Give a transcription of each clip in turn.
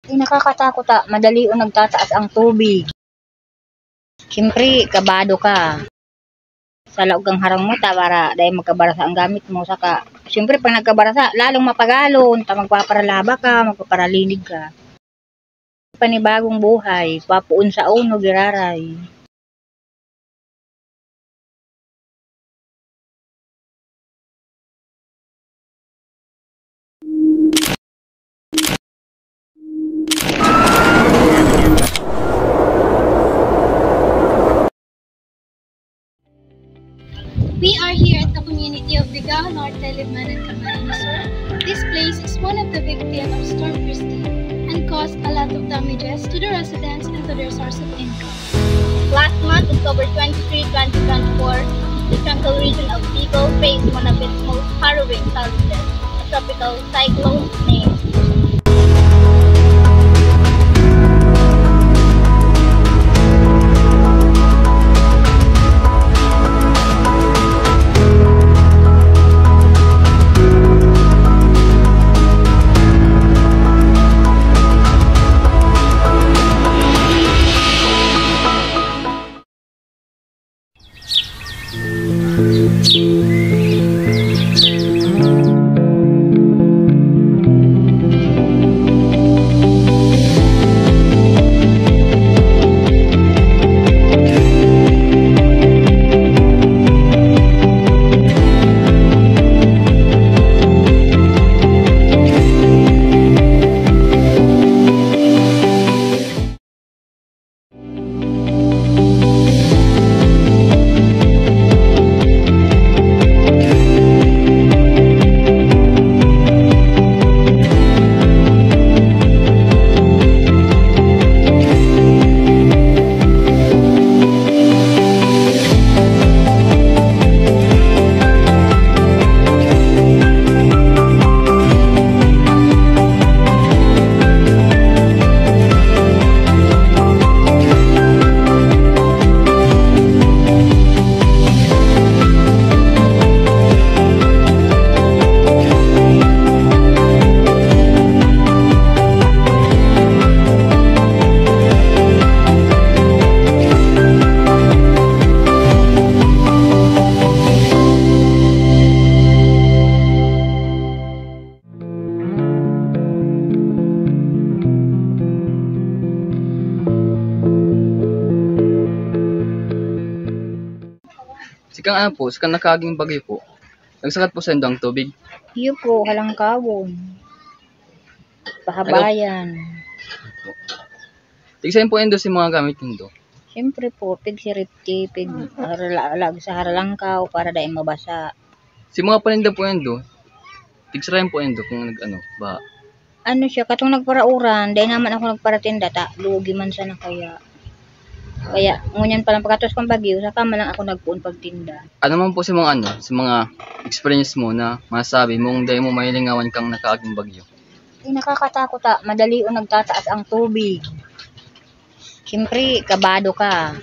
Nakakatakot madali o nagtataas ang tubig. Siyempre, kabado ka. Sa laog kang harang mo para dahil magkabarasa ang gamit mo. Saka, siyempre pag nagkabarasa, lalong mapagalon. Magpaparalaba ka, magpaparalinig ka. Panibagong buhay, papuon sa uno, giraray. We are here at the community of Vigao Norte, Libman and Camarines Sur. This place is one of the victims of Storm Christine and caused a lot of damages to the residents and to their source of income. Last month, October 23, 2024, the Central region of Bicol faced one of its most harrowing challenges, a tropical cyclone named Sikang nakaging bagay po. Nagsakat po sa ang tubig. Iyo po, halangkawon. Pahabayan. Tigsayin po endo si mga gamit nindo. Siyempre po, pig siripti, pig haralag sa haralangkaw para dahil mabasa. Si mga paninda po endo, tigsarayan po endo kung ba? Ano siya, katong nagparauran, dahil naman ako nagparatinda, lugi man sana kaya. Kaya, ngunyan palang pagkatos kong bagyo, saka man lang ako nagpuon pagtinda. Ano man po si mga experience mo na masabi mong dahil mo mahilingawan kang nakaaging bagyo? Nakakatakot madali o nagtataas ang tubig. Siyempre, kabado ka.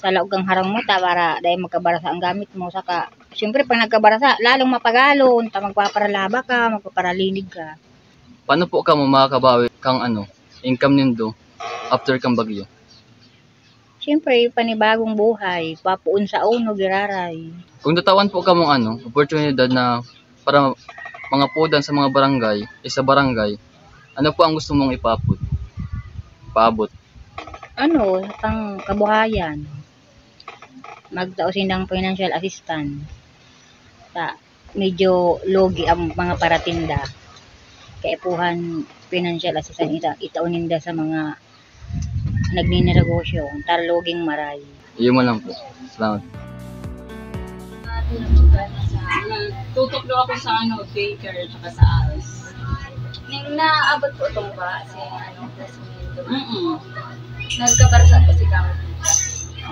Sa laog kang harang mo para dahil magkabarasa ang gamit mo. Saka, siyempre pag nagkabarasa, lalong mapagalon. Magpaparalaba ka, magpaparalinig ka. Paano po ka makakabawi kang income nindo after kang bagyo? Siyempre, panibagong buhay, papuon sa uno, giraray. Kung tatawan po ka mong oportunidad na para mga pudan sa mga barangay, sa barangay, ano po ang gusto mong paabot? Pang kabuhayan. Magtausin ng financial assistance. Medyo logi ang mga paratinda. Kaipuhan financial assistance itauninda sa mga nagninegosyo, tarloging maray. Iyon mo lang po. Salamat. Tutok daw ako sa baker at sa ALS. Nang naabot po itong ba? Kasi classmate. Nagkabarasa po si Kamo.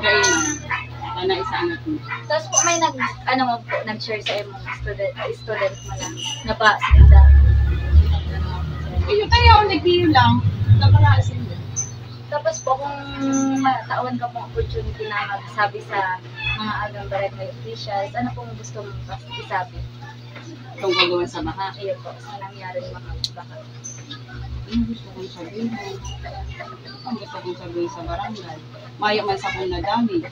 Kaya na isa anak mo. Tapos po may nag-share sa imong student mo na napasinda. Iyo kaya ako nag-view lang. Napakaasin din. Tapos po kung matawan ka pong opportunity na magsabi sa mga agang barangay officials, ano pong gusto mong isabi? Tungkol doon sa baha. Iyo po, sa nangyari ng mga baha. Ano gusto kong sabihin? Ang gusto kong sabihin sa barangay. Mayo man sa kong nadami.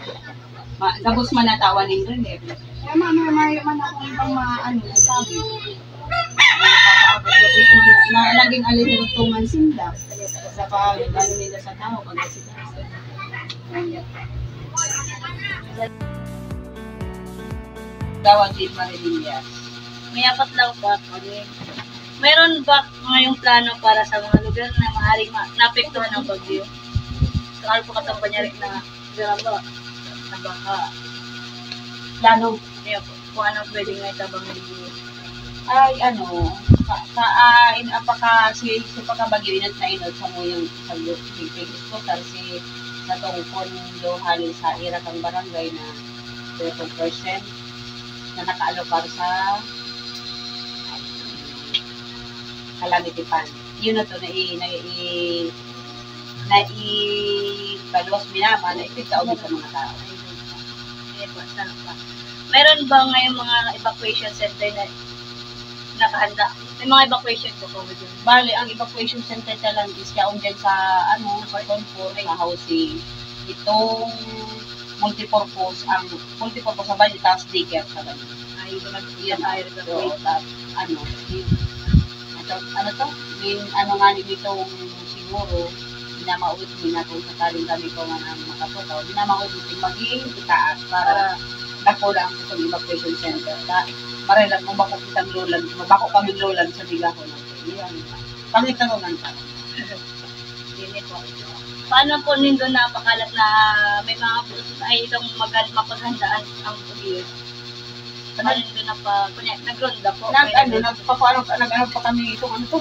Gabos man natawan ng relief. Kaya mayo man akong ibang nasabi. Gabos man na naging alitutungan sila. Sa pag-ano nila sa tao, pag-asikaso. Tawag din Marililias. May apat lang ba? Mayroon ba ngayong plano para sa mga lugar na maaaring naapektuhan ng bagyo? Sakal po katang panyarik na garamba, na baka. Plano. Kaya po, kung anong pwedeng nga itabang ng bagyo. Ay, si pagkabagyo inat na inot sa mo yung pagpipigis ko kasi sa tungkol yung halin sa ira kang barangay na 30% na nakaalokar sa calamity fund. Yun na to baluwas minama na ipigkaw sa mga tao. Kaya po, sana pa. Mayroon ba ngayong mga evacuation center na nakahanda? May mga evacuation po po dyan. Bali, ang evacuation center lang is yaong dyan sa sa Confor, sa housing. Itong multipurpose sa bali, tapos daycare sa bali. Ay, ito nag-iyan tayo nitong siguro, binamaud din natin sa kaling kami ko nga ang makaputaw, binamaud din maging itaas para nakula ang itong evacuation center. Marelang kung bako kitang lolan, mabako kami lolan sa bigahon natin. Yan. Pangitanungan pa. Dili po. Paano po nindo napakalat na may mga ay itong mapaghandaan ang bagyo? Paano nindo nag-ronda po? Nag-ano pa kami itong ano to?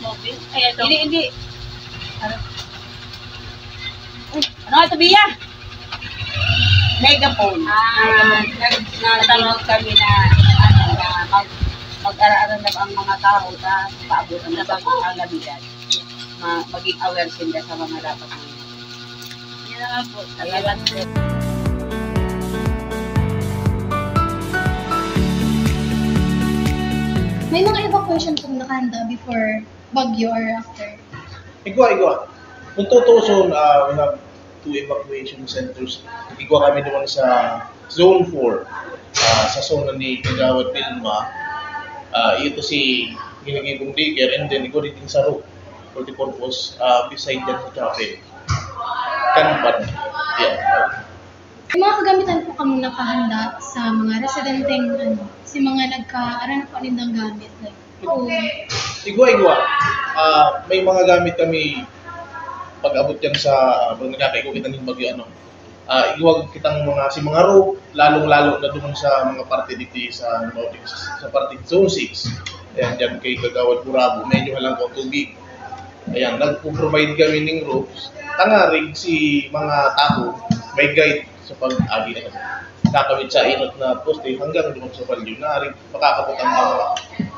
Mobile? Ay, ito. Hindi. Ano ito, Bia? Megaphone. Nagtanong kami na mag-ara-ara na ang mga tao sa paabutan na bagong kalamidad. Maging aware sila sa mga dapat ngayon. Yan na nga po. Salamat po. May mga evacuation kung nakahanda before bagyo or after? Igwa. Kung tutuson, we have 2 evacuation centers. Igwa kami naman sa Zone 4, sa zona ni Kagawad Pilma. Ito si Ginagibong Daycare, and then igwa rin sa roof, multipurpose, beside dyan sa chapel. Kanban. Yeah. May mga kagamitan po kami nakahanda sa mga residenteng si mga nagka-aran po nindang gamit. Like, Igwa. May mga gamit kami pag-abot yan sa pag nagkakaikukitan ng bagyo. Iwag kitang mga rope, lalong-lalo na doon sa mga parte dito sa parte Zone 6. Ayan, dyan kay Kagawad Burabo, medyo halang ko tubig. Ayan, nag-provide kami ng ropes. Tangarig si mga tao, may guide sa pag-agi na kasi. Kakawit sa inot na poste hanggang doon sa value na rin makakapot ang mga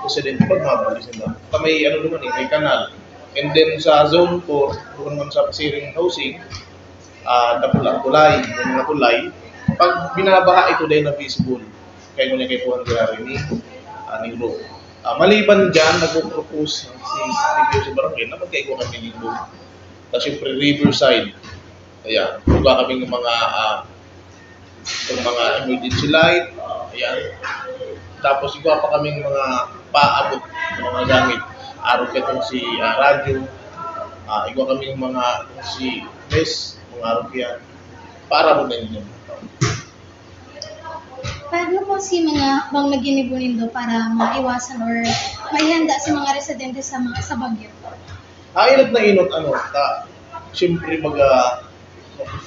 presidente pag mabalik sila. May may kanal. And then sa Zone 4, doon naman sa Pasiring Housing, kulay, yung mga kulay, pag binabaha ito dahil na visible, kaya nyo kay Puan Gararini, ng road. Maliban dyan, nag-propose si DPO sa barangay na magkaigo kami ng road. Tapos yung riverside, ayan, buka kami ng mga emergency light, ayan. Tapos iba pa kami ng mga paabot ng mga gamit. Araw ketong si radyo, iba kami ng mga si mes, mga araw yan, para mo na yun. paano po si mga bang naginibunin do para maiwasan or maihanda sa mga residente sa bagyo? Inot na inot, siyempre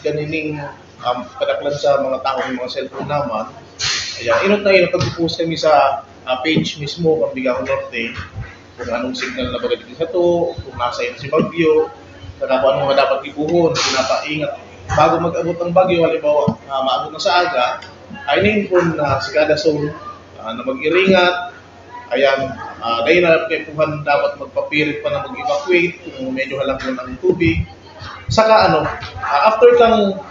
ganining kadaklan sa mga tao ng mga cellphone naman. Ayan, inot na inot, pag-post kami sa page mismo ng Bigahon Norte, kung anong signal na bagay dito sa to, kung nasa yun si bagyo, kung ano nga dapat ibuhon, pinapaingat. Bago mag-abot ng bagyo, halimbawa, maabot na sa aga, ay na-inform na si kada zone na mag-iringat. Ayan, dahil na kayo puhan dapat magpapirit pa na mag-evacuate kung medyo halangkon ang tubig. Saka after kang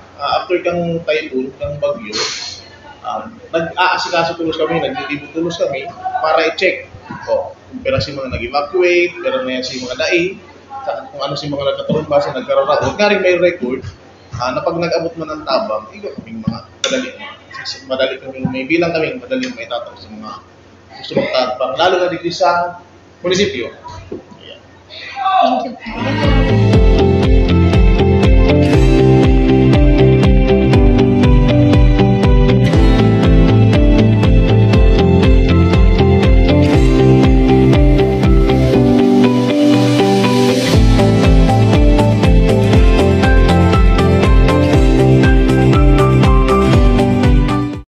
typhoon, kang bagyo, nag-aasikaso tulos kami, naglilibot tulos kami para i-check O, pero si mga nag-evacuate, pero na yan si mga dai, kung ano si mga nagkaturumba sa nagkaroon. Nga rin may record na pag nag-abot man ng tabang, ikaw kaming mga madali kaming, may bilang kaming madaling may tatang sa mga gusto magtatapang, lalo na dito sa munisipyo. Thank you.